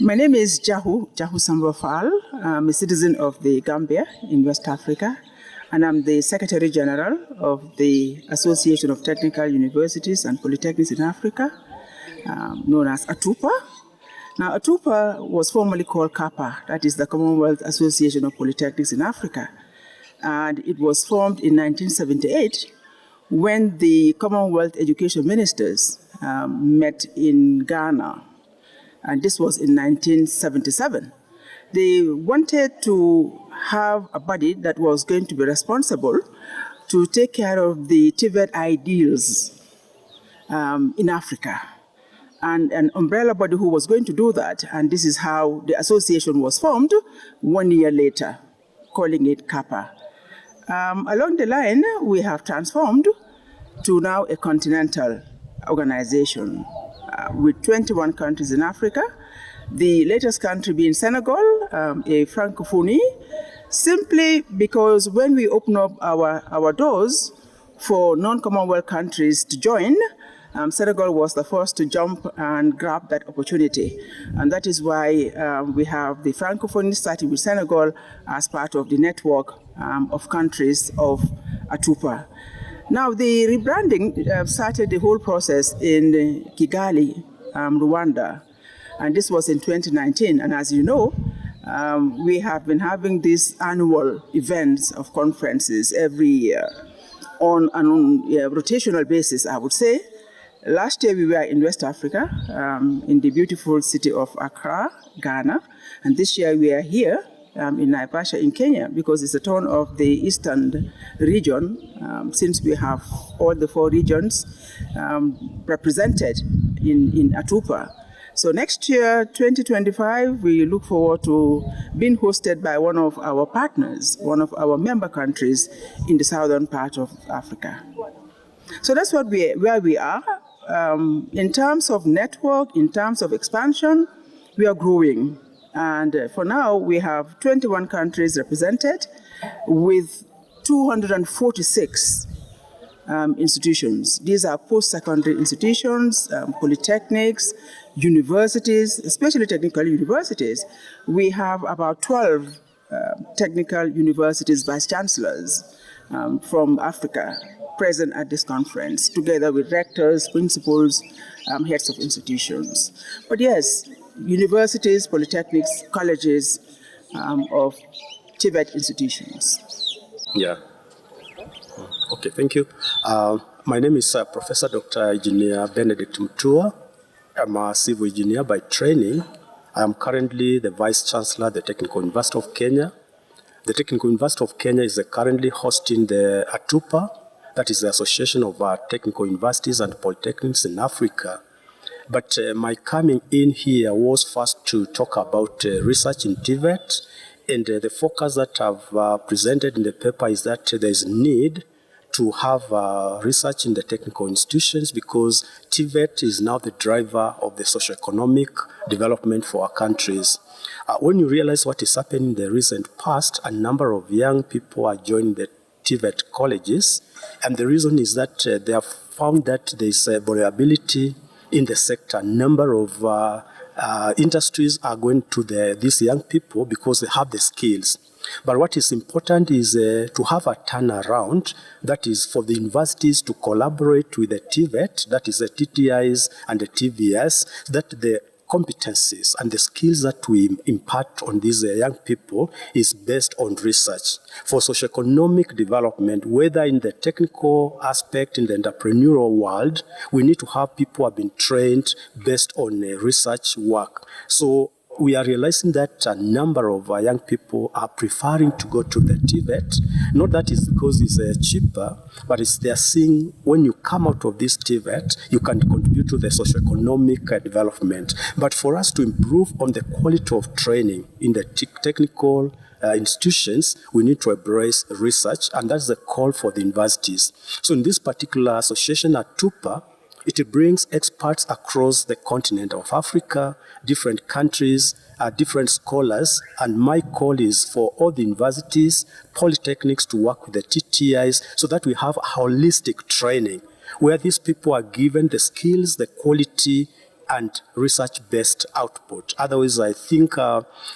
My name is Jahu Sambafal. I'm a citizen of the Gambia in West Africa, and I'm the Secretary General of the Association of Technical Universities and Polytechnics in Africa, known as ATUPA. Now, ATUPA was formerly called CAPA, that is the Commonwealth Association of Polytechnics in Africa, and it was formed in 1978 when the Commonwealth Education Ministers met in Ghana. And this was in 1977. They wanted to have a body that was going to be responsible to take care of the TVET ideals in Africa, and an umbrella body who was going to do that. And this is how the association was formed 1 year later, calling it CAPA. Along the line, we have transformed to now a continental organization with 21 countries in Africa, the latest country being Senegal, a francophonie, simply because when we open up our doors for non-Commonwealth countries to join, Senegal was the first to jump and grab that opportunity. And that is why we have the francophonie starting with Senegal as part of the network of countries of ATUPA. Now, the rebranding started the whole process in Kigali, Rwanda, and this was in 2019. And as you know, we have been having these annual events of conferences every year on a rotational basis, I would say. Last year, we were in West Africa, in the beautiful city of Accra, Ghana, and this year we are here in Naivasha in Kenya, because it's the turn of the eastern region, since we have all the 4 regions represented in ATUPA. So next year, 2025, we look forward to being hosted by one of our partners, one of our member countries in the southern part of Africa. So that's where we are. In terms of network, in terms of expansion, we are growing. And for now, we have 21 countries represented with 246 institutions. These are post-secondary institutions, polytechnics, universities, especially technical universities. We have about 12 technical universities vice-chancellors from Africa present at this conference, together with rectors, principals, heads of institutions. But yes, universities, polytechnics, colleges of TVET institutions. Yeah. Okay, thank you. My name is Professor Dr. Engineer Benedict Mutua. I'm a civil engineer by training. I am currently the Vice Chancellor at the Technical University of Kenya. The Technical University of Kenya is currently hosting the ATUPA, that is the Association of Technical Universities and Polytechnics in Africa. But my coming in here was first to talk about research in TVET, and the focus that I've presented in the paper is that there is need to have research in the technical institutions, because TVET is now the driver of the socio-economic development for our countries. When you realize what is happening in the recent past, a number of young people are joining the TVET colleges, and the reason is that they have found that there is variability in the sector. A number of industries are going to these young people because they have the skills. But what is important is to have a turnaround, that is for the universities to collaborate with the TVET, that is the TTIs and the TVS, that the competencies and the skills that we impart on these young people is based on research. For socioeconomic development, whether in the technical aspect, in the entrepreneurial world, we need to have people who have been trained based on research work. So we are realizing that a number of young people are preferring to go to the TVET. Not that it's because it's cheaper, but it's they're seeing when you come out of this TVET, you can contribute to the socioeconomic development. But for us to improve on the quality of training in the technical institutions, we need to embrace research, and that's the call for the universities. So in this particular association at ATUPA, it brings experts across the continent of Africa, different countries, different scholars, and my call is for all the universities, polytechnics to work with the TTIs so that we have holistic training where these people are given the skills, the quality, and research-based output. Otherwise, I think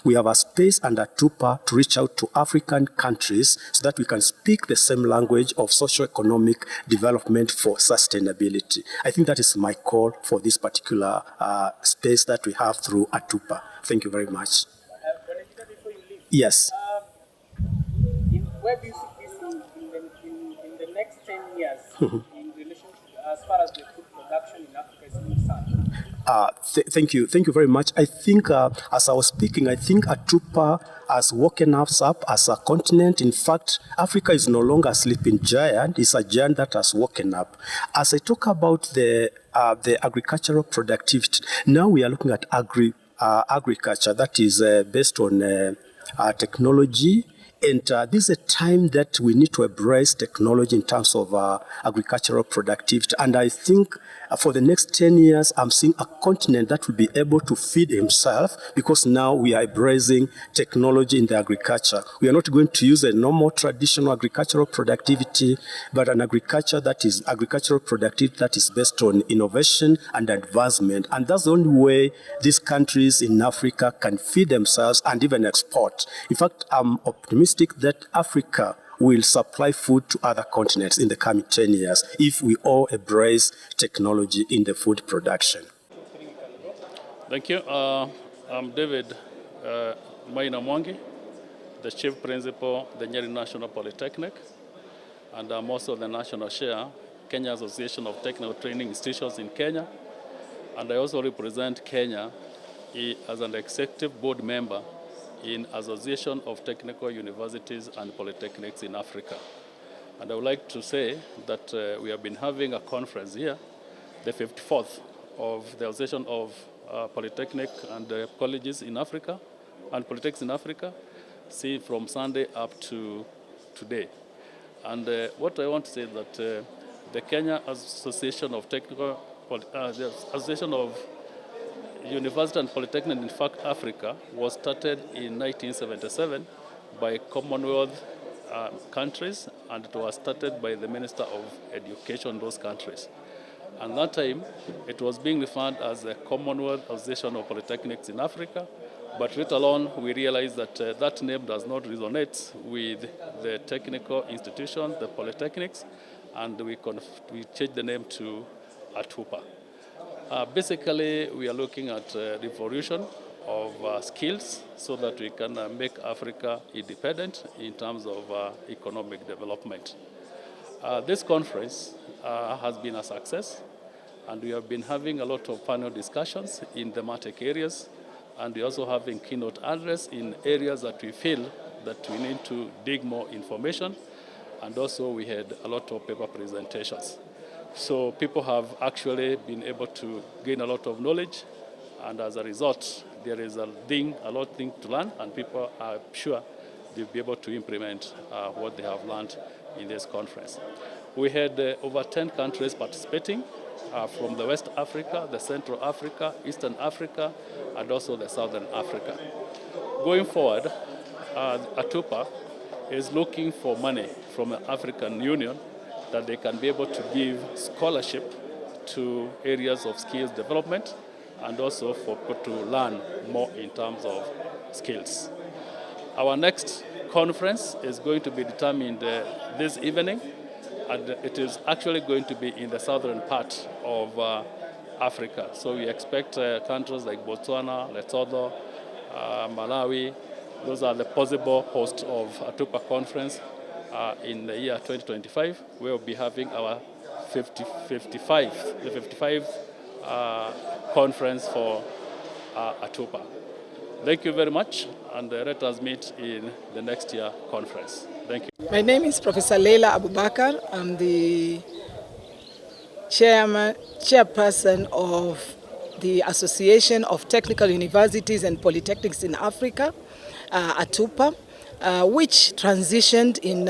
we have a space under ATUPA to reach out to African countries so that we can speak the same language of socio-economic development for sustainability. I think that is my call for this particular space that we have through ATUPA. Thank you very much. Before you leave, yes. Where do you see this in the next 10 years in relation to, as far as the food production in Africa is concerned? Thank you very much. I think, as I was speaking, I think ATUPA has woken us up as a continent. In fact, Africa is no longer a sleeping giant. It's a giant that has woken up. As I talk about the agricultural productivity, now we are looking at agriculture that is based on technology. And this is a time that we need to embrace technology in terms of agricultural productivity. And I think for the next 10 years, I'm seeing a continent that will be able to feed himself, because now we are embracing technology in the agriculture. We are not going to use a normal traditional agricultural productivity, but an agricultural productivity that is based on innovation and advancement. And that's the only way these countries in Africa can feed themselves and even export. In fact, I'm optimistic that Africa will supply food to other continents in the coming 10 years if we all embrace technology in the food production. Thank you. I'm David Maina Mwangi, the Chief Principal of the Nyeri National Polytechnic, and I'm also the National Chair, Kenya Association of Technical Training Institutions in Kenya, and I also represent Kenya as an executive board member in Association of Technical Universities and Polytechnics in Africa. And I would like to say that we have been having a conference here, the 54th of the Association of Polytechnic and Colleges in Africa and Polytechnics in Africa, see from Sunday up to today. And what I want to say is that the Kenya Association of Technical, the Association of University and Polytechnic, in fact, Africa, was started in 1977 by Commonwealth countries, and it was started by the Minister of Education in those countries. And that time, it was being referred as the Commonwealth Association of Polytechnics in Africa, but later on, we realized that that name does not resonate with the technical institutions, the polytechnics, and we changed the name to ATUPA. Basically, we are looking at revolution of skills so that we can make Africa independent in terms of economic development. This conference has been a success, and we have been having a lot of panel discussions in thematic areas, and we're also having keynote address in areas that we feel that we need to dig more information, and also we had a lot of paper presentations. So people have actually been able to gain a lot of knowledge, and as a result, there is a lot of things to learn, and people are sure they'll be able to implement what they have learned in this conference. We had over 10 countries participating from the West Africa, the Central Africa, Eastern Africa, and also the Southern Africa. Going forward, ATUPA is looking for money from the African Union that they can be able to give scholarship to areas of skills development, and also for people to learn more in terms of skills. Our next conference is going to be determined this evening, and it is actually going to be in the southern part of Africa. So we expect countries like Botswana, Lesotho, Malawi. Those are the possible hosts of ATUPA conference in the year 2025. We'll be having our 55th conference for ATUPA. Thank you very much, and let us meet in the next year conference. Thank you. My name is Professor Leila Abubakar. I'm the chairperson of the Association of Technical Universities and Polytechnics in Africa, ATUPA, which transitioned in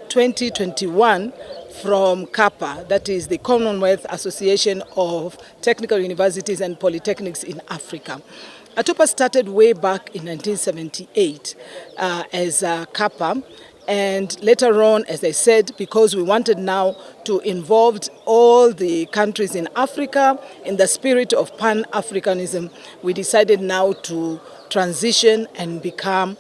2021 from CAPA, that is the Commonwealth Association of Technical Universities and Polytechnics in Africa. ATUPA started way back in 1978 as CAPA, And later on, as I said, because we wanted now to involve all the countries in Africa in the spirit of Pan-Africanism, we decided now to transition and become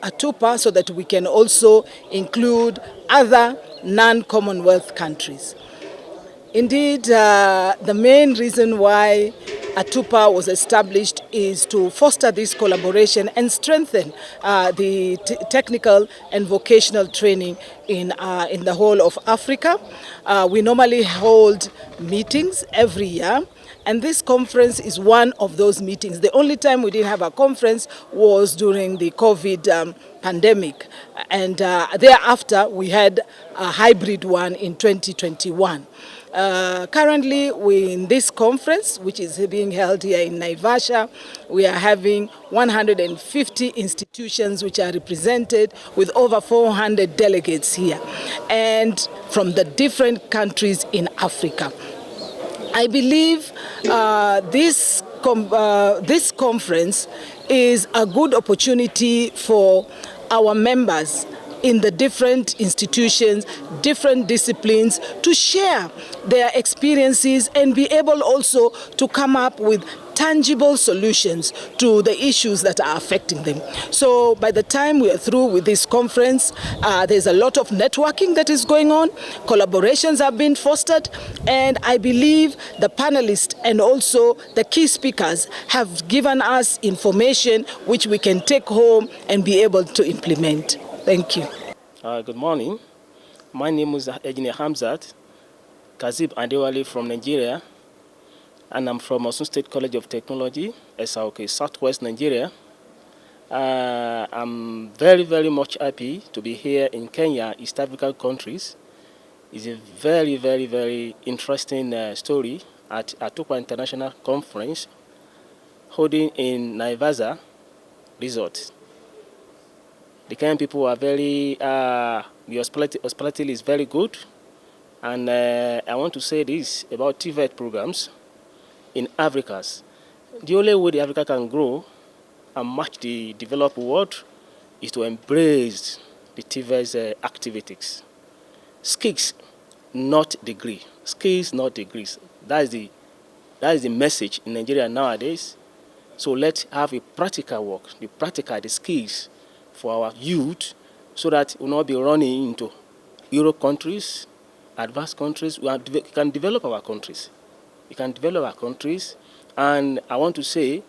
ATUPA so that we can also include other non-Commonwealth countries. Indeed, the main reason why ATUPA was established is to foster this collaboration and strengthen the technical and vocational training in the whole of Africa. We normally hold meetings every year, and this conference is one of those meetings. The only time we didn't have a conference was during the COVID pandemic, and thereafter we had a hybrid one in 2021. Currently, we in this conference, which is being held here in Naivasha, we are having 150 institutions which are represented with over 400 delegates here, and from the different countries in Africa. I believe this conference is a good opportunity for our members in the different institutions, different disciplines, to share their experiences and be able also to come up with tangible solutions to the issues that are affecting them. So by the time we are through with this conference, there's a lot of networking that is going on, collaborations have been fostered, and I believe the panelists and also the key speakers have given us information which we can take home and be able to implement. Thank you. Good morning. My name is Engineer Hamzat Kazib Andewale from Nigeria, and I'm from Osun State College of Technology, SAOK, Southwest Nigeria. I'm very, very much happy to be here in Kenya, East African countries. It's a very, very, very interesting story at ATUPA International Conference holding in Naivasha Resort. The Kenyan people are very, the hospitality is very good. And I want to say this about TVET programs in Africa. The only way the Africa can grow and match the developed world is to embrace the TVET activities. Skills, not degree. Skills, not degrees. That is the message in Nigeria nowadays. So let's have a practical work, the skills for our youth, so that we'll not be running into Europe countries, advanced countries. We can develop our countries. We can develop our countries. And I want to say,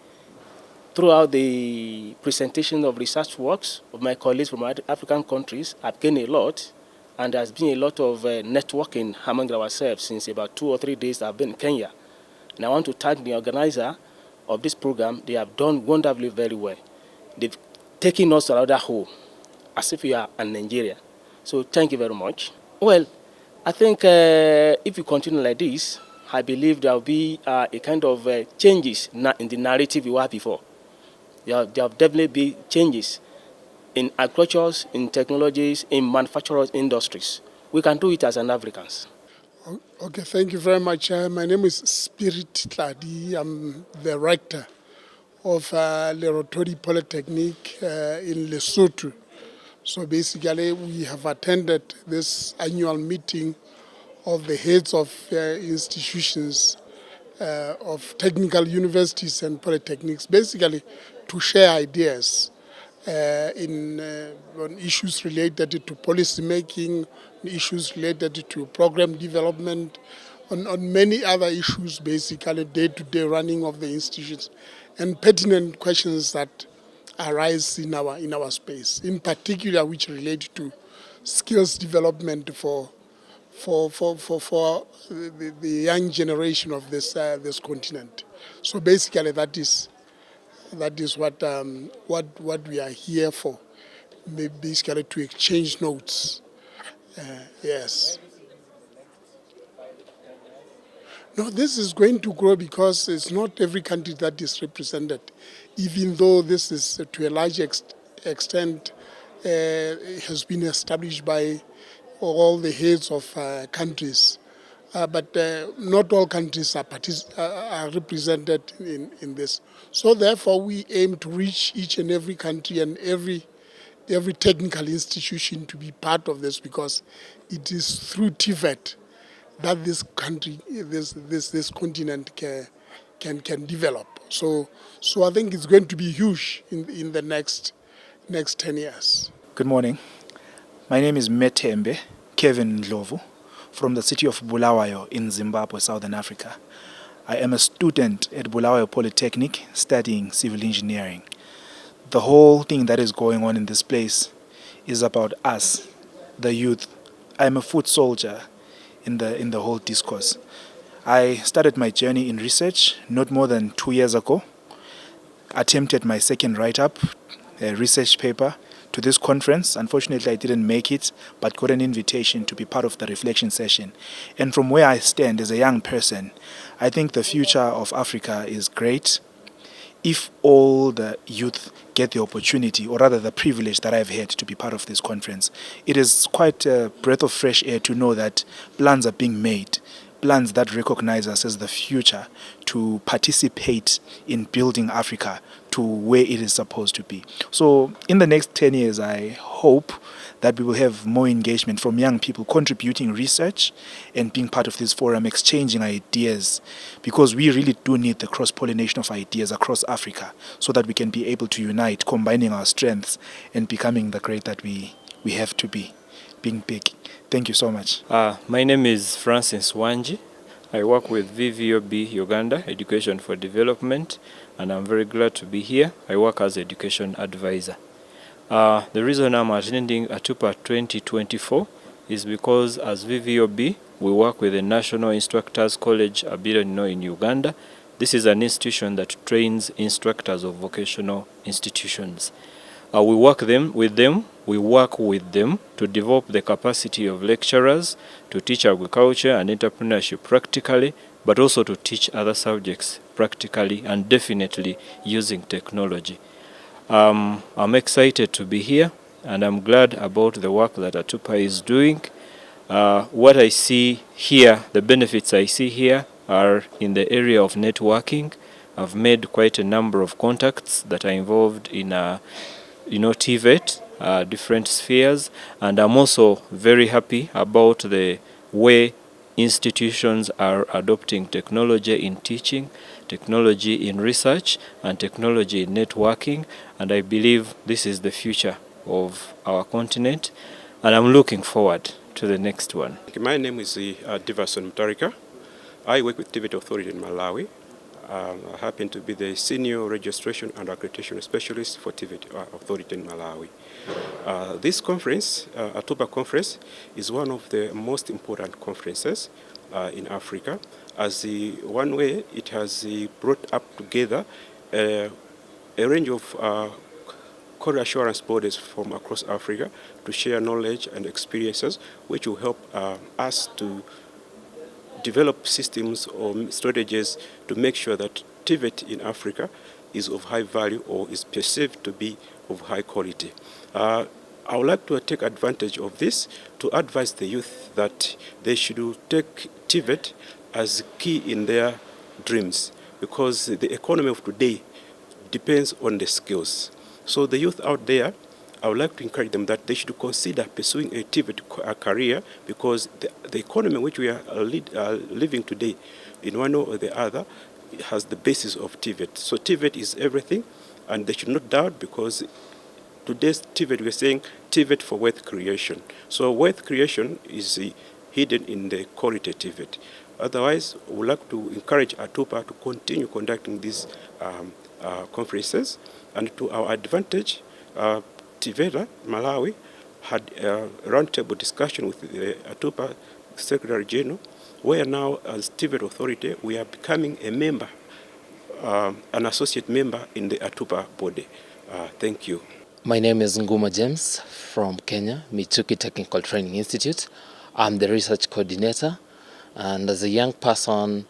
throughout the presentation of research works of my colleagues from African countries, I've gained a lot. And there's been a lot of networking among ourselves since about 2 or 3 days I've been in Kenya. And I want to thank the organizer of this program. They have done wonderfully very well. They've taken us to another whole, as if we are in Nigeria. So thank you very much. Well, I think if we continue like this, I believe there will be a kind of changes in the narrative we had before. There have definitely been changes in agriculture, in technologies, in manufacturers industries. We can do it as an Africans. Okay, thank you very much. My name is Spirit Tladi. I'm the rector of Lerotori Polytechnic in Lesotho. So basically, we have attended this annual meeting of the heads of institutions of technical universities and polytechnics, basically to share ideas on issues related to policy making, issues related to program development, on many other issues, basically day-to-day running of the institutions, and pertinent questions that arise in our space, in particular which relate to skills development for the young generation of this continent. So basically, that is what we are here for, basically to exchange notes. Yes. No, this is going to grow because it's not every country that is represented, even though this is to a large extent has been established by all the heads of countries. But not all countries are represented in this. So therefore we aim to reach each and every country and every every technical institution to be part of this, because it is through TVET that this country, this continent can develop. So I think it's going to be huge in the next 10 years. Good morning. My name is Metembe Kevin Ndlovu from the city of Bulawayo in Zimbabwe, Southern Africa. I am a student at Bulawayo Polytechnic studying civil engineering. The whole thing that is going on in this place is about us, the youth. I am a foot soldier in the whole discourse. I started my journey in research not more than 2 years ago. Attempted my second write-up, a research paper, to this conference. Unfortunately, I didn't make it, but got an invitation to be part of the reflection session. And from where I stand as a young person, I think the future of Africa is great if all the youth get the opportunity, or rather the privilege that I've had to be part of this conference. It is quite a breath of fresh air to know that plans are being made, plans that recognize us as the future, to participate in building Africa to where it is supposed to be. So in the next 10 years, I hope that we will have more engagement from young people contributing research and being part of this forum, exchanging ideas, because we really do need the cross-pollination of ideas across Africa so that we can be able to unite, combining our strengths and becoming the great that we have to be, being big. Thank you so much. My name is Francis Wanji. I work with VVOB Uganda, Education for Development, and I'm very glad to be here. I work as education advisor. The reason I'm attending ATUPA 2024 is because as VVOB, we work with the National Instructors College Abirino in Uganda. This is an institution that trains instructors of vocational institutions. We work with them to develop the capacity of lecturers to teach agriculture and entrepreneurship practically, but also to teach other subjects practically and definitely using technology. I'm excited to be here, and I'm glad about the work that ATUPA is doing. What I see here, the benefits I see here are in the area of networking. I've made quite a number of contacts that are involved in TVET, different spheres, and I'm also very happy about the way institutions are adopting technology in teaching, technology in research, and technology in networking, and I believe this is the future of our continent, and I'm looking forward to the next one. My name is Diverson Mutarika. I work with TVET Authority in Malawi. I happen to be the Senior Registration and Accreditation Specialist for TVET Authority in Malawi. This conference, ATUPA conference, is one of the most important conferences in Africa, as one way it has brought up together a range of quality assurance bodies from across Africa to share knowledge and experiences, which will help us to develop systems or strategies to make sure that TVET in Africa is of high value or is perceived to be of high quality. I would like to take advantage of this to advise the youth that they should take TVET as key in their dreams, because the economy of today depends on the skills. So the youth out there, I would like to encourage them that they should consider pursuing a TVET career, because the economy which we are living today, in one or the other, has the basis of TVET. So TVET is everything, and they should not doubt, because today's TVET, we're saying TVET for wealth creation. So wealth creation is hidden in the quality TVET. Otherwise, we would like to encourage ATUPA to continue conducting these conferences, and to our advantage, TVET Malawi had a roundtable discussion with the ATUPA Secretary General, where now as TVET Authority we are becoming a member, an associate member in the ATUPA body. Thank you. My name is Nguma James from Kenya, Michuki Technical Training Institute. I'm the research coordinator, and as a young person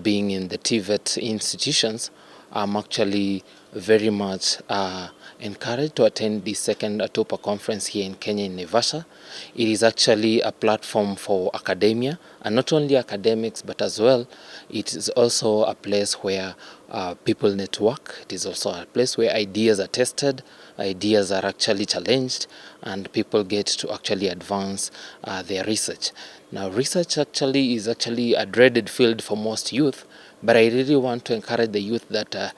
being in the TVET institutions, I'm actually very much encouraged to attend the second ATUPA conference here in Kenya in Naivasha. It is actually a platform for academia, and not only academics, but as well, it is also a place where people network. It is also a place where ideas are tested, ideas are actually challenged, and people get to actually advance their research. Now, research actually is actually a dreaded field for most youth, but I really want to encourage the youth that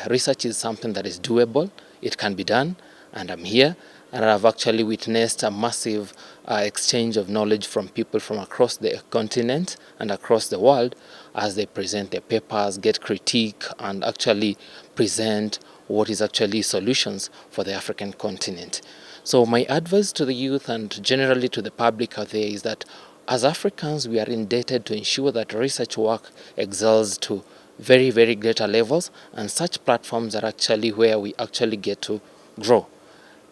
research is something that is doable, it can be done, and I'm here, and I've actually witnessed a massive exchange of knowledge from people from across the continent and across the world as they present their papers, get critique, and actually present what is actually solutions for the African continent. So my advice to the youth and generally to the public out there is that as Africans, we are indebted to ensure that research work excels to very, very greater levels, and such platforms are actually where we actually get to grow.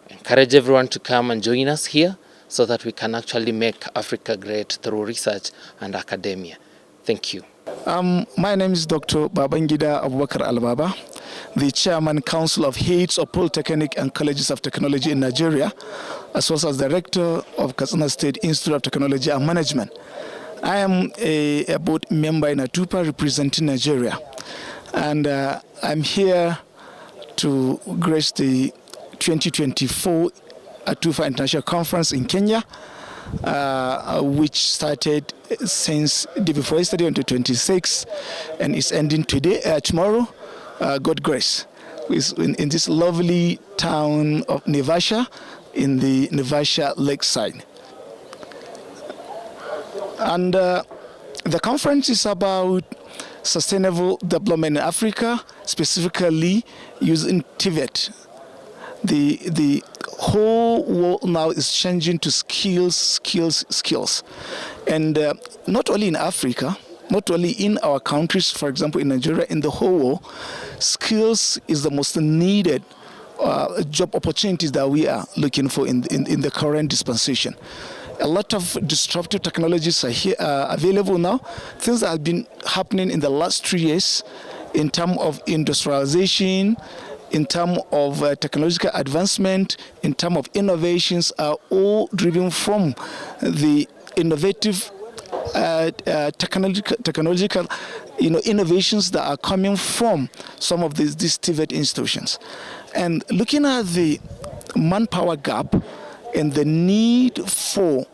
Encourage everyone to come and join us here so that we can actually make Africa great through research and academia. Thank you. My name is Dr. Babangida Abubakar Al-Baba, the Chairman Council of Heads of Polytechnic and Colleges of Technology in Nigeria, as well as Director of Katsina State Institute of Technology and Management. I am a board member in ATUPA representing Nigeria, and I'm here to grace the 2024 ATUPA International Conference in Kenya, which started since day before yesterday on the 26th and is ending tomorrow, God grace, in this lovely town of Naivasha in the Naivasha lakeside. And the conference is about sustainable development in Africa, specifically using TVET. The whole world now is changing to skills. And not only in Africa, not only in our countries, for example, in Nigeria, in the whole world, skills is the most needed job opportunities that we are looking for in the current dispensation. A lot of disruptive technologies are here, available now. Things that have been happening in the last 3 years in terms of industrialization, in terms of technological advancement, in terms of innovations, are all driven from the innovative technological innovations that are coming from some of these TVET institutions. And looking at the manpower gap and the need for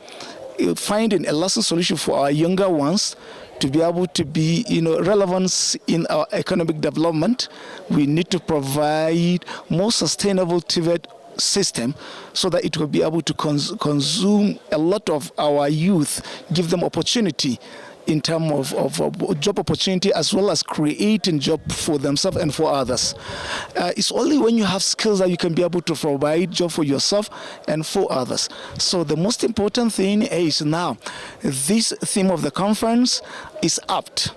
finding a lasting solution for our younger ones to be able to be relevant in our economic development, we need to provide more sustainable TVET system so that it will be able to consume a lot of our youth, give them opportunity in terms of job opportunity, as well as creating job for themselves and for others. It's only when you have skills that you can be able to provide job for yourself and for others. So the most important thing is now, this theme of the conference is apt.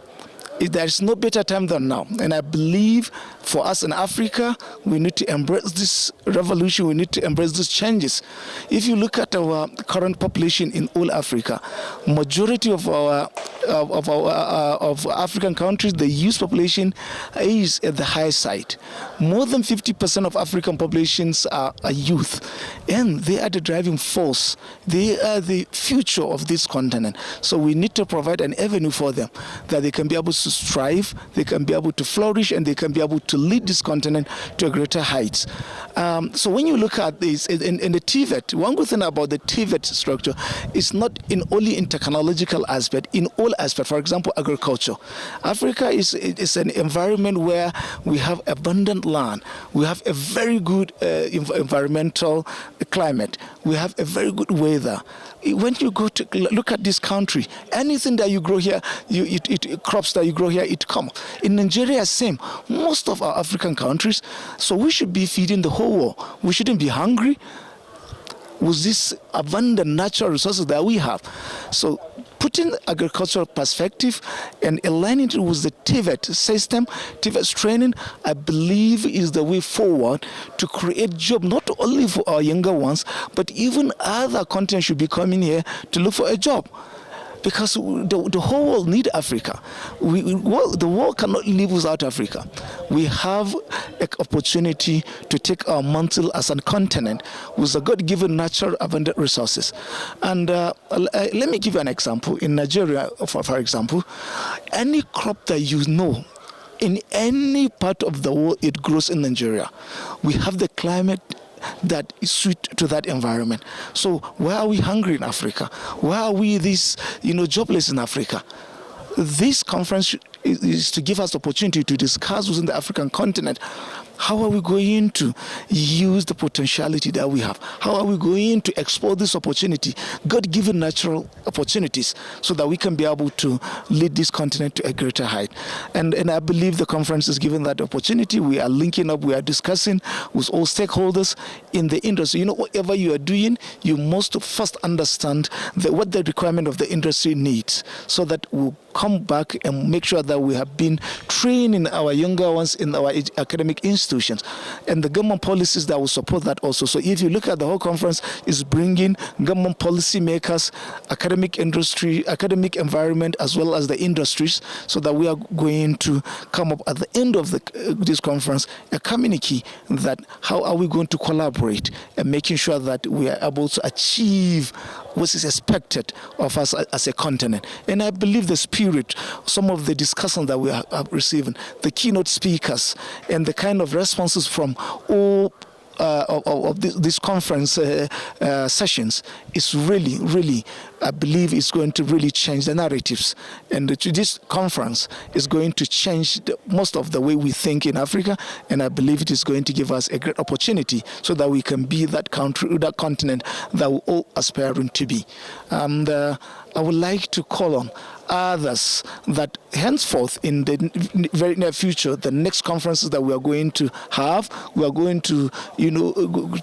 There is no better time than now. And I believe for us in Africa, we need to embrace this revolution, we need to embrace these changes. If you look at our current population in all Africa, majority of African countries, the youth population is at the high side. More than 50% of African populations are youth, and they are the driving force. They are the future of this continent. So we need to provide an avenue for them that they can be able to strive, they can be able to flourish, and they can be able to lead this continent to a greater heights. So when you look at this in the TVET, one good thing about the TVET structure is not only in technological aspect, in all aspects. For example, agriculture. Africa is an environment where we have abundant land, we have a very good environmental climate, we have a very good weather. When you go to look at this country, anything that you grow here, crops that you grow here, it comes. In Nigeria, same. Most of our African countries, so we should be feeding the whole world. We shouldn't be hungry with this abundant natural resources that we have. So putting agricultural perspective and aligning it with the TVET system, TVET training, I believe is the way forward to create jobs, not only for our younger ones, but even other continents should be coming here to look for a job. because the whole world needs Africa. The world cannot live without Africa. We have an opportunity to take our mantle as a continent with the God-given natural abundant resources. And let me give you an example. In Nigeria, for example, any crop that you know in any part of the world, it grows in Nigeria. We have the climate that is suited to that environment. So why are we hungry in Africa? Why are we jobless in Africa? This conference is to give us the opportunity to discuss within the African continent, how are we going to use the potentiality that we have? How are we going to explore this opportunity, God-given natural opportunities, so that we can be able to lead this continent to a greater height? And I believe the conference is given that opportunity. We are linking up, we are discussing with all stakeholders in the industry. Whatever you are doing, you must first understand what the requirement of the industry needs, so that we'll come back and make sure that we have been training our younger ones in our academic institutions, and the government policies that will support that also. So if you look at the whole conference, is bringing government policy makers, academic industry, academic environment, as well as the industries, so that we are going to come up at the end of this conference a communique that how are we going to collaborate and making sure that we are able to achieve what is expected of us as a continent. And I believe the spirit, some of the discussions that we are receiving, the keynote speakers, and the kind of responses from all of this conference sessions is really, I believe it's going to really change the narratives. And this conference is going to change most of the way we think in Africa, and I believe it is going to give us a great opportunity so that we can be that country, that continent that we're all aspiring to be. And I would like to call on others that henceforth in the very near future, the next conferences that we are going to have, we are going to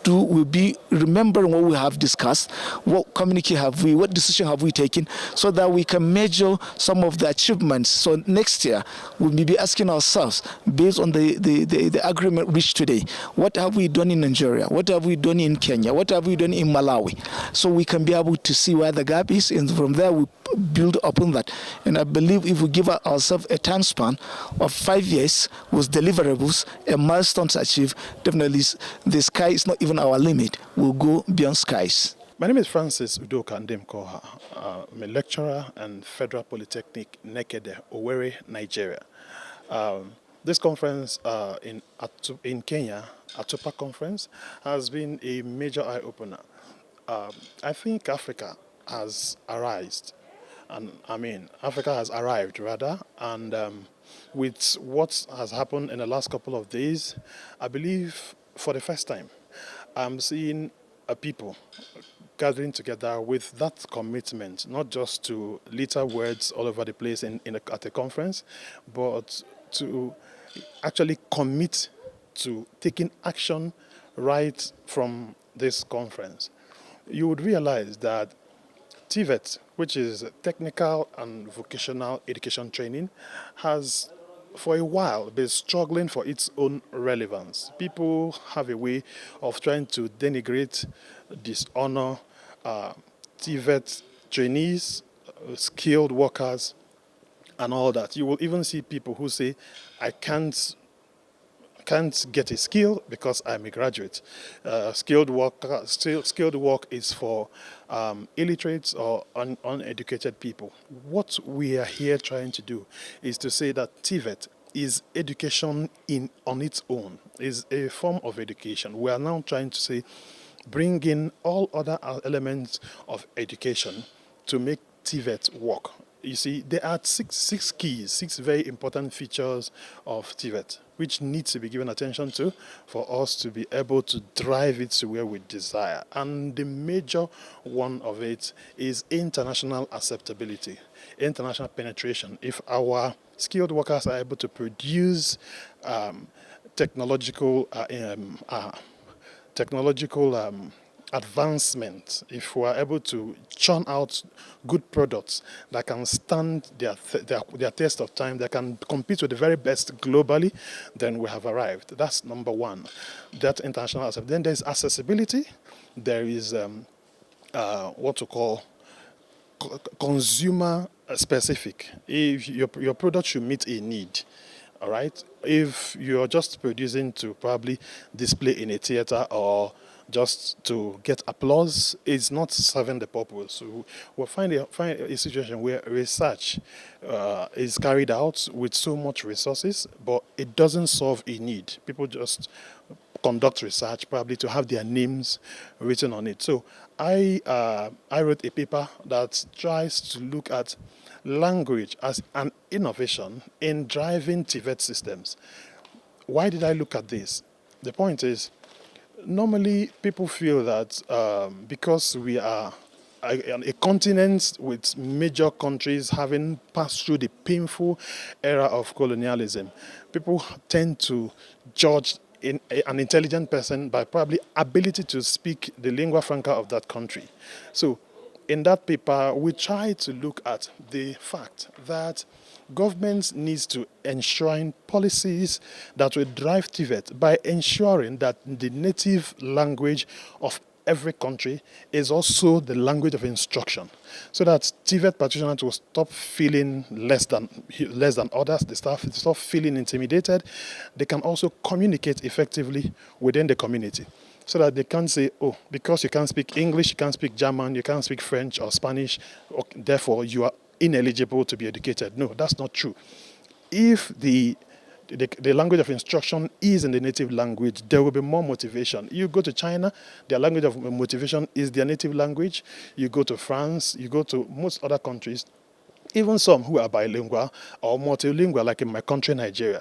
will be remembering what we have discussed, what communique have we, what decision have we taken, so that we can measure some of the achievements. So next year we will be asking ourselves, based on the agreement reached today, what have we done in Nigeria, what have we done in Kenya, what have we done in Malawi, so we can be able to see where the gap is, and from there we build upon that. And I believe if we give ourselves a time span of 5 years with deliverables and milestones achieved, definitely the sky is not even our limit. We'll go beyond skies. My name is Francis Udoka Ndemkoha. I'm a lecturer and Federal Polytechnic, Nekede, Owerri, Nigeria. This conference in Kenya, ATUPA conference, has been a major eye-opener. I think Africa has arrived. Africa has arrived, rather, and with what has happened in the last couple of days, I believe for the first time, I'm seeing a people gathering together with that commitment, not just to litter words all over the place at a conference, but to actually commit to taking action right from this conference. You would realize that TVET, which is technical and vocational education training, has for a while been struggling for its own relevance. People have a way of trying to denigrate, dishonor TVET trainees, skilled workers, and all that. You will even see people who say, I can't get a skill because I'm a graduate. Skilled work is for illiterates or uneducated people. What we are here trying to do is to say that TVET is education on its own, is a form of education. We are now trying to say, bring in all other elements of education to make TVET work. You see, there are six keys, 6 very important features of TVET, which needs to be given attention to for us to be able to drive it to where we desire. And the major one of it is international acceptability, international penetration. If our skilled workers are able to produce technological advancement, if we are able to churn out good products that can stand their test of time, that can compete with the very best globally, then we have arrived. That's number one. That international aspect. Then there's accessibility. There is what to call consumer specific. If your product should meet a need, all right? If you're just producing to probably display in a theater or just to get applause, it's not serving the purpose. So we'll find a situation where research is carried out with so much resources, but it doesn't solve a need. People just conduct research probably to have their names written on it. So I wrote a paper that tries to look at language as an innovation in driving TVET systems. Why did I look at this? The point is, normally people feel that because we are a continent with major countries having passed through the painful era of colonialism, people tend to judge an intelligent person by probably ability to speak the lingua franca of that country. So in that paper, we try to look at the fact that governments needs to enshrine policies that will drive TVET by ensuring that the native language of every country is also the language of instruction, so that TVET practitioners will stop feeling less than others. They stop feeling intimidated. They can also communicate effectively within the community, so that they can't say, oh, because you can't speak English, you can't speak German, you can't speak French or Spanish, therefore you are ineligible to be educated. No, that's not true. If the language of instruction is in the native language, there will be more motivation. You go to China, their language of motivation is their native language. You go to France, you go to most other countries, even some who are bilingual or multilingual, like in my country, Nigeria,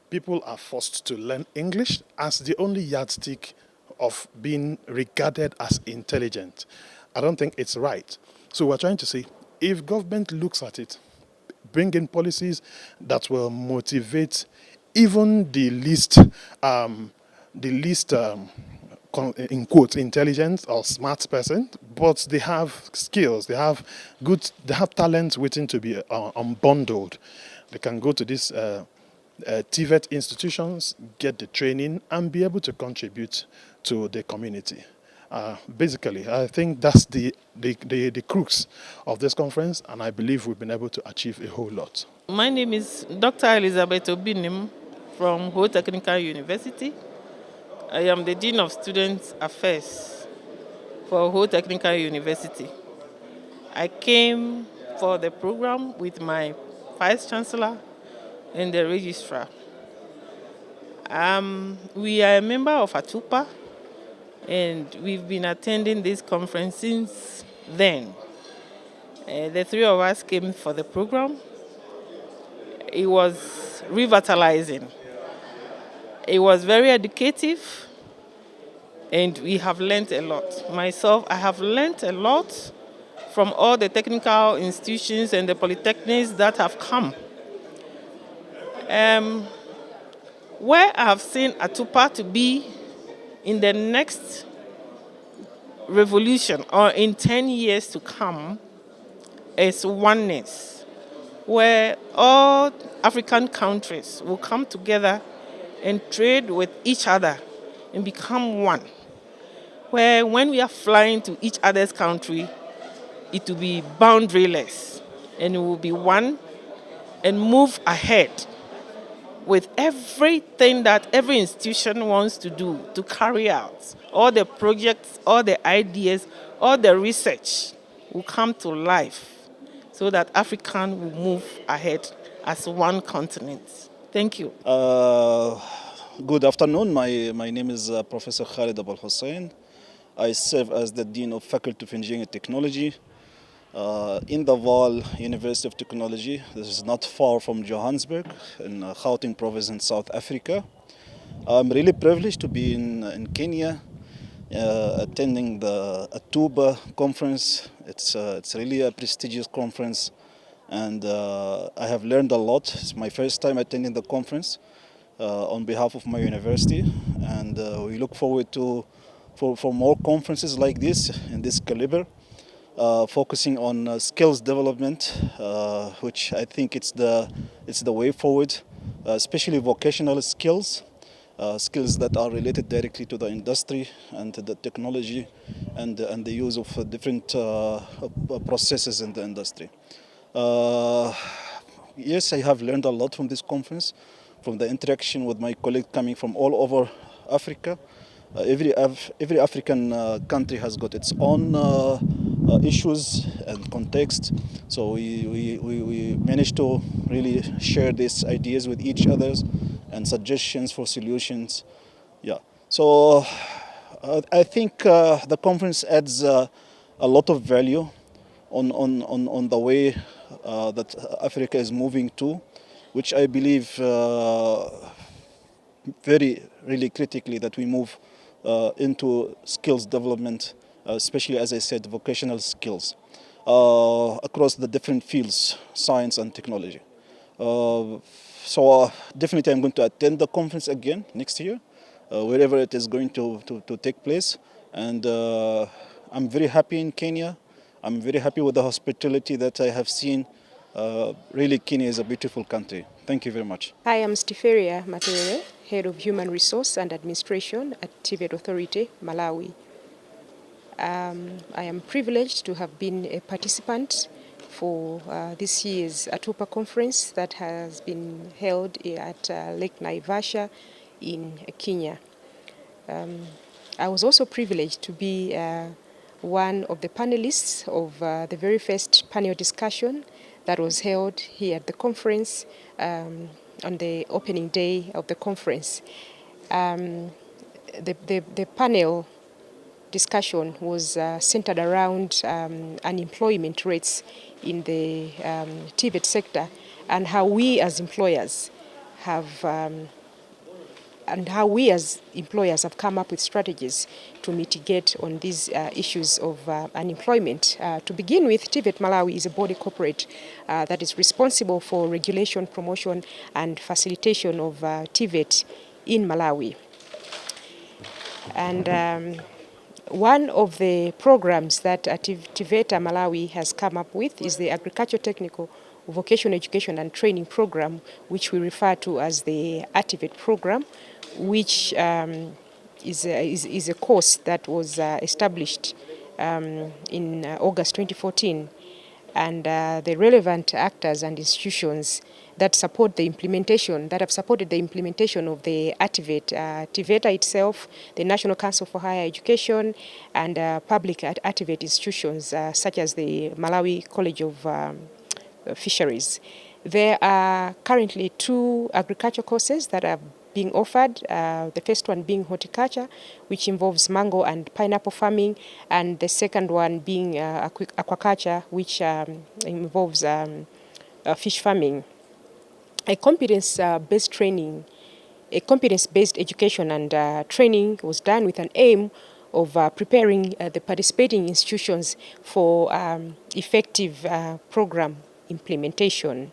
people are forced to learn English as the only yardstick of being regarded as intelligent. I don't think it's right. So we're trying to say, if government looks at it, bring in policies that will motivate even the least in quotes, intelligent or smart person, but they have skills, they have talent waiting to be unbundled. They can go to these TVET institutions, get the training, and be able to contribute to the community. Basically, I think that's the crux of this conference, and I believe we've been able to achieve a whole lot. My name is Dr. Elizabeth Obinim from Ho Technical University. I am the Dean of Student Affairs for Ho Technical University. I came for the program with my Vice Chancellor and the Registrar. We are a member of ATUPA, and we've been attending this conference since then. The three of us came for the program. It was revitalizing. It was very educative, and we have learned a lot. Myself, I have learned a lot from all the technical institutions and the polytechnics that have come. Where I have seen ATUPA to be in the next revolution or in 10 years to come is oneness, where all African countries will come together and trade with each other and become one. Where when we are flying to each other's country, it will be boundaryless, and it will be one and move ahead with everything that every institution wants to do, to carry out. All the projects, all the ideas, all the research will come to life so that Africa will move ahead as one continent. Thank you. Good afternoon. My name is Professor Khalid Abul Hussein. I serve as the Dean of Faculty of Engineering and Technology in the Vaal University of Technology. This is not far from Johannesburg in Gauteng province in South Africa. I'm really privileged to be in Kenya attending the ATUPA conference. It's really a prestigious conference, and I have learned a lot. It's my first time attending the conference on behalf of my university, and we look forward to for more conferences like this in this caliber. Focusing on skills development, which I think it's the way forward, especially vocational skills, skills that are related directly to the industry and to the technology and the use of different processes in the industry. Yes, I have learned a lot from this conference, from the interaction with my colleagues coming from all over Africa. Every African country has got its own issues and context, so we managed to really share these ideas with each other and suggestions for solutions. Yeah, so I think the conference adds a lot of value on the way that Africa is moving to, which I believe very really critically that we move into skills development, especially, as I said, vocational skills across the different fields, science and technology. So definitely I'm going to attend the conference again next year, wherever it is going to take place. And I'm very happy in Kenya. I'm very happy with the hospitality that I have seen. Really, Kenya is a beautiful country. Thank you very much. Hi, I'm Stiferia Matere, Head of Human Resource and Administration at TVET Authority, Malawi. I am privileged to have been a participant for this year's ATUPA conference that has been held at Lake Naivasha in Kenya. I was also privileged to be one of the panelists of the very first panel discussion that was held here at the conference on the opening day of the conference. The panel discussion was centered around unemployment rates in the TVET sector and how we as employers have come up with strategies to mitigate on these issues of unemployment. To begin with, TVET Malawi is a body corporate that is responsible for regulation, promotion, and facilitation of TVET in Malawi. And one of the programs that TVET Malawi has come up with is the Agricultural Technical Vocational Education and Training Program, which we refer to as the ATVET program, which is a course that was established in August 2014. And the relevant actors and institutions that support the implementation, that have supported the implementation of the ATVET, TVETA itself, the National Council for Higher Education, and public ATVET institutions such as the Malawi College of Fisheries. There are currently 2 agriculture courses that are being offered, the first one being horticulture, which involves mango and pineapple farming, and the second one being aquaculture, which involves fish farming. A competence-based training, a competence-based education and training was done with an aim of preparing the participating institutions for effective program implementation.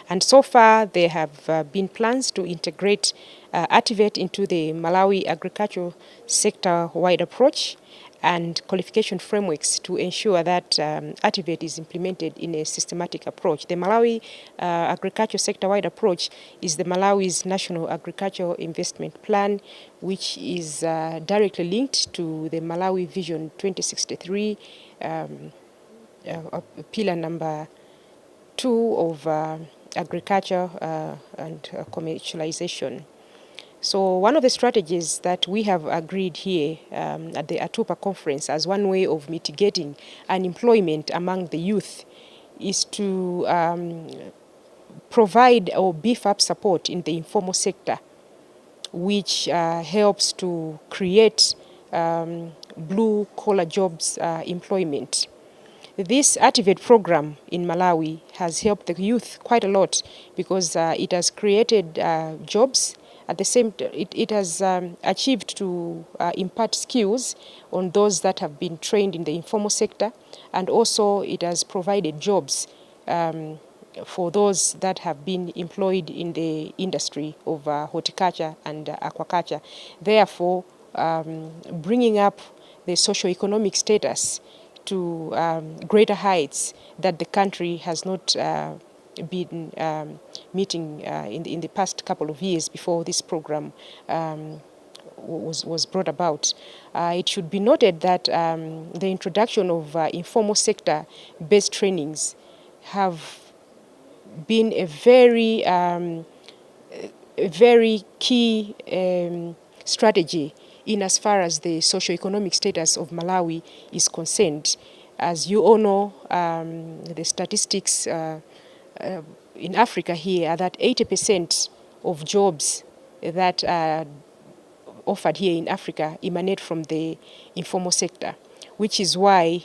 And so far, there have been plans to integrate ATVET into the Malawi agricultural sector-wide approach and qualification frameworks to ensure that ATVET is implemented in a systematic approach. The Malawi agricultural sector-wide approach is the Malawi's National Agricultural Investment Plan, which is directly linked to the Malawi Vision 2063, pillar number 2 of agriculture and commercialization. So one of the strategies that we have agreed here at the ATUPA conference as one way of mitigating unemployment among the youth is to provide or beef up support in the informal sector, which helps to create blue-collar jobs employment. This ATVET program in Malawi has helped the youth quite a lot because it has created jobs. At the same time, it has achieved to impart skills on those that have been trained in the informal sector, and also it has provided jobs for those that have been employed in the industry of horticulture and aquaculture. Therefore, bringing up the socio-economic status to greater heights that the country has not been meeting in the past couple of years before this program was brought about. It should be noted that the introduction of informal sector-based trainings have been a very key strategy in as far as the socio-economic status of Malawi is concerned. As you all know, the statistics in Africa here are that 80% of jobs that are offered here in Africa emanate from the informal sector, which is why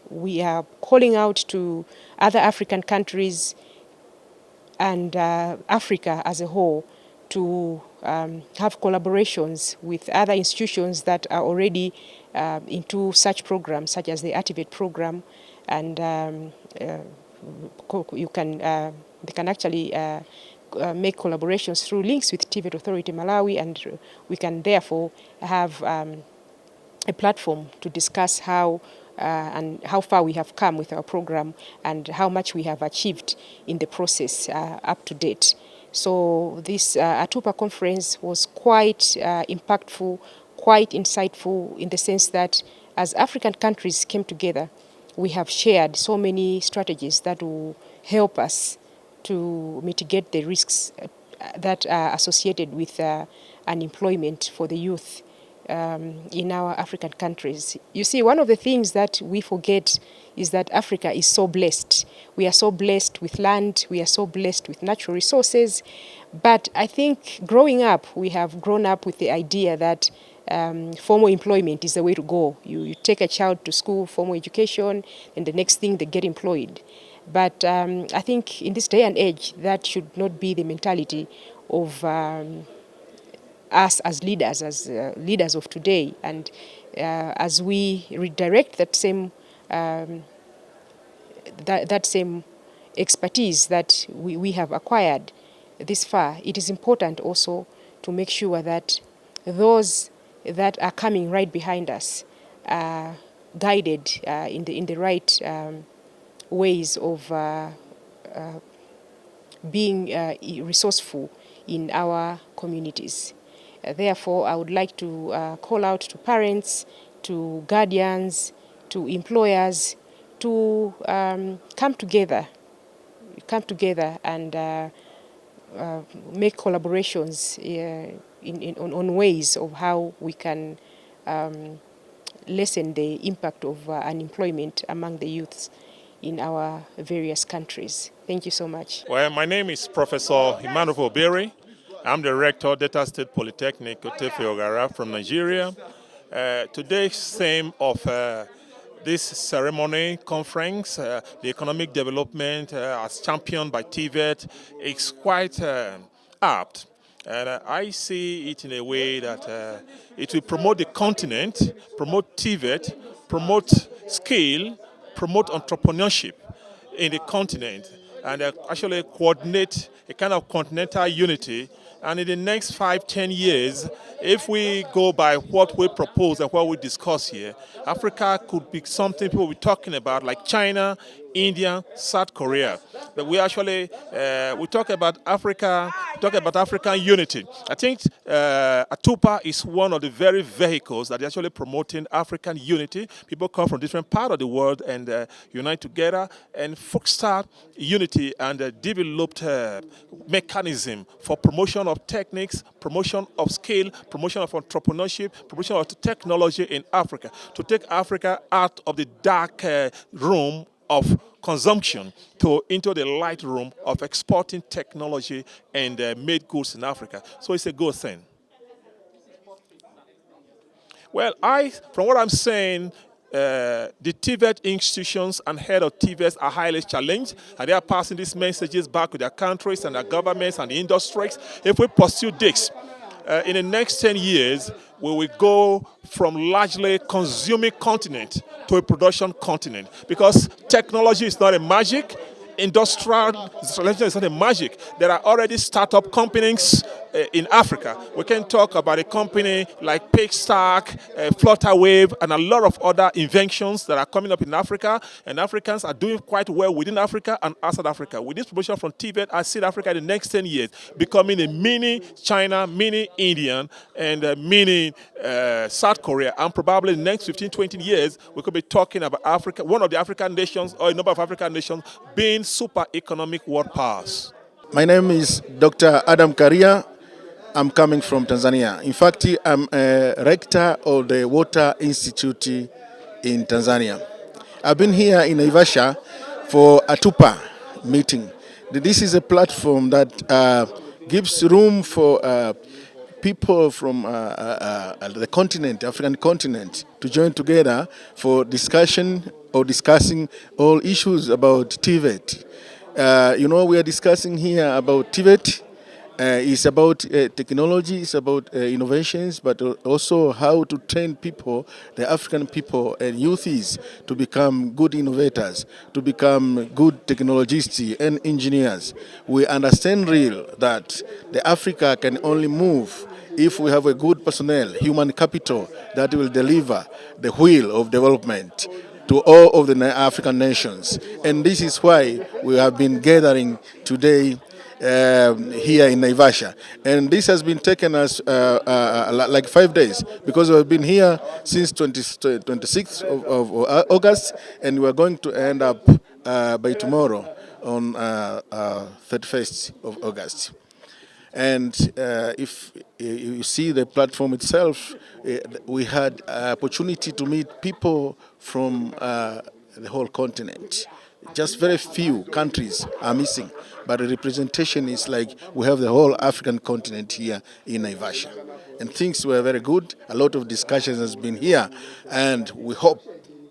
we are calling out to other African countries and Africa as a whole to have collaborations with other institutions that are already into such programs, such as the TVET program, and they can actually make collaborations through links with TVET Authority Malawi, and we can therefore have a platform to discuss how and how far we have come with our program and how much we have achieved in the process up to date. So this ATUPA conference was quite impactful, quite insightful in the sense that as African countries came together, we have shared so many strategies that will help us to mitigate the risks that are associated with unemployment for the youth in our African countries. You see, one of the things that we forget is that Africa is so blessed. We are so blessed with land, we are so blessed with natural resources, but I think growing up, we have grown up with the idea that formal employment is the way to go. You take a child to school, formal education, and the next thing they get employed. But I think in this day and age, that should not be the mentality of us as leaders, leaders of today. And as we redirect that same that same expertise that we have acquired this far, it is important also to make sure that those that are coming right behind us are guided in the right ways of being resourceful in our communities. Therefore, I would like to call out to parents, to guardians, to employers to come together and make collaborations on ways of how we can lessen the impact of unemployment among the youths in our various countries. Thank you so much. Well, my name is Professor Emmanuel Obiri. I'm the rector, Delta State Polytechnic, Otefe-Ogara from Nigeria. Today's theme of this ceremony conference, the economic development as championed by TVET, is quite apt. And I see it in a way that it will promote the continent, promote TVET, promote skill, promote entrepreneurship in the continent, and actually coordinate a kind of continental unity. And in the next 5-10 years, if we go by what we propose and what we discuss here, Africa could be something people will be talking about, like China, India, South Korea. But we actually, we talk about Africa, talk about African unity. I think ATUPA is one of the very vehicles that is actually promoting African unity. People come from different parts of the world and unite together and foster unity and developed mechanism for promotion of techniques, promotion of skill, promotion of entrepreneurship, promotion of technology in Africa, to take Africa out of the dark room of consumption into the light room of exporting technology and made goods in Africa. So it's a good thing. Well, from what I'm saying, the TVET institutions and head of TVET are highly challenged, and they are passing these messages back to their countries and their governments and the industries. If we pursue this, in the next 10 years, we will go from largely consuming continent to a production continent, because technology is not a magic. Industrial installation is not a magic. There are already startup companies in Africa. We can talk about a company like Paystack, Flutterwave, and a lot of other inventions that are coming up in Africa. And Africans are doing quite well within Africa and outside Africa. With this promotion from TVET, I see Africa in the next 10 years becoming a mini China, mini Indian, and mini South Korea. And probably in the next 15, 20 years, we could be talking about Africa, one of the African nations or a number of African nations being super economic world powers. My name is Dr. Adam Karia. I'm coming from Tanzania. In fact, I'm a rector of the Water Institute in Tanzania. I've been here in Naivasha for ATUPA meeting. This is a platform that gives room for people from the continent, African continent, to join together for discussion or discussing all issues about TVET. We are discussing here about TVET. It's about technology, it's about innovations, but also how to train people, the African people and youths, to become good innovators, to become good technologists and engineers. We understand real that the Africa can only move if we have a good personnel, human capital that will deliver the wheel of development to all of the African nations. And this is why we have been gathering today here in Naivasha. And this has been taken us like 5 days, because we've been here since 26th of August, and we're going to end up by tomorrow on 31st of August. And if you see the platform itself, we had opportunity to meet people from the whole continent. Just very few countries are missing, but the representation is like we have the whole African continent here in Naivasha. And things were very good. A lot of discussions has been here, and we hope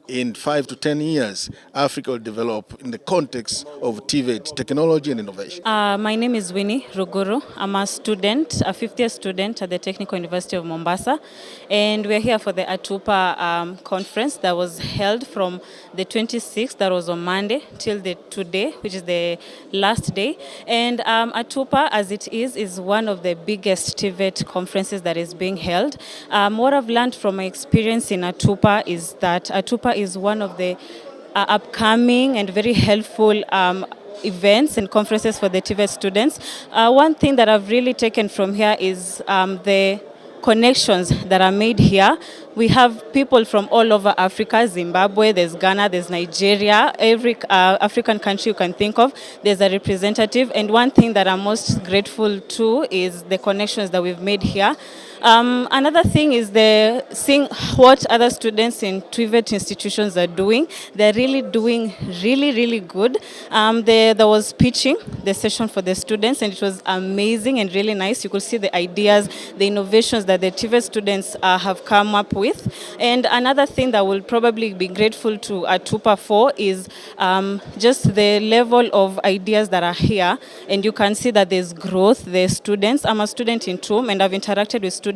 in 5 to 10 years, Africa will develop in the context of TVET, technology and innovation. My name is Winnie Ruguru. I'm a student, a fifth-year student at the Technical University of Mombasa. And we're here for the ATUPA conference that was held from the 26th, that was on Monday, till today, which is the last day. And ATUPA, as it is one of the biggest TVET conferences that is being held. What I've learned from my experience in ATUPA is that ATUPA is one of the upcoming and very helpful events and conferences for the TVET students. One thing that I've really taken from here is the connections that are made here. We have people from all over Africa, Zimbabwe, there's Ghana, there's Nigeria, every African country you can think of, there's a representative. And one thing that I'm most grateful to is the connections that we've made here. Another thing is seeing what other students in TVET institutions are doing. They're really doing really good. There was pitching, the session for the students, and it was amazing and really nice. You could see the ideas, the innovations that the TVET students have come up with. And another thing that will probably be grateful to ATUPA for is just the level of ideas that are here. And you can see that there's growth, there's students. I'm a student in TUM, and I've interacted with students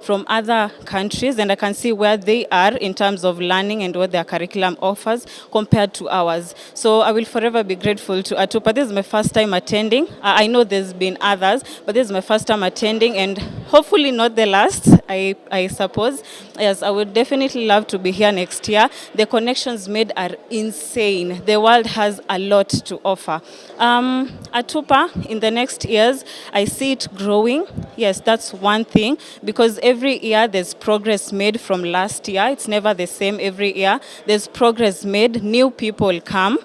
from other countries, and I can see where they are in terms of learning and what their curriculum offers compared to ours. So I will forever be grateful to ATUPA. This is my first time attending. I know there's been others, but this is my first time attending, and hopefully not the last, I suppose. Yes, I would definitely love to be here next year. The connections made are insane. The world has a lot to offer. ATUPA, in the next years, I see it growing. Yes, that's one thing, because every year there's progress made from last year. It's never the same every year. There's progress made, new people come,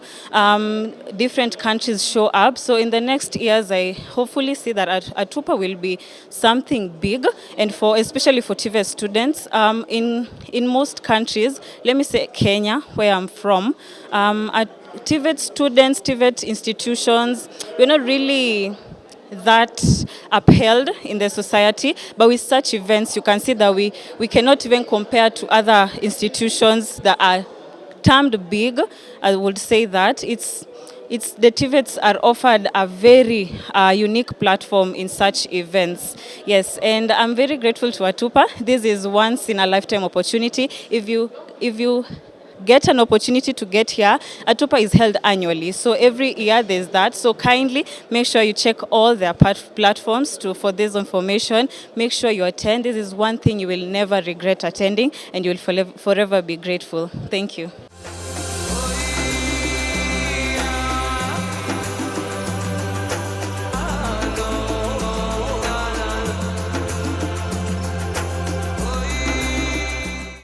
different countries show up. So in the next years, I hopefully see that ATUPA will be something big, and especially for TVET students. In most countries, let me say Kenya, where I'm from, TVET students, TVET institutions, we're not really that upheld in the society, but with such events, you can see that we cannot even compare to other institutions that are termed big. I would say that the TVETs are offered a very unique platform in such events. Yes, and I'm very grateful to ATUPA. This is once in a lifetime opportunity. If you get an opportunity to get here, ATUPA is held annually. So every year there's that. So kindly make sure you check all their platforms for this information. Make sure you attend. This is one thing you will never regret attending, and you will forever be grateful. Thank you.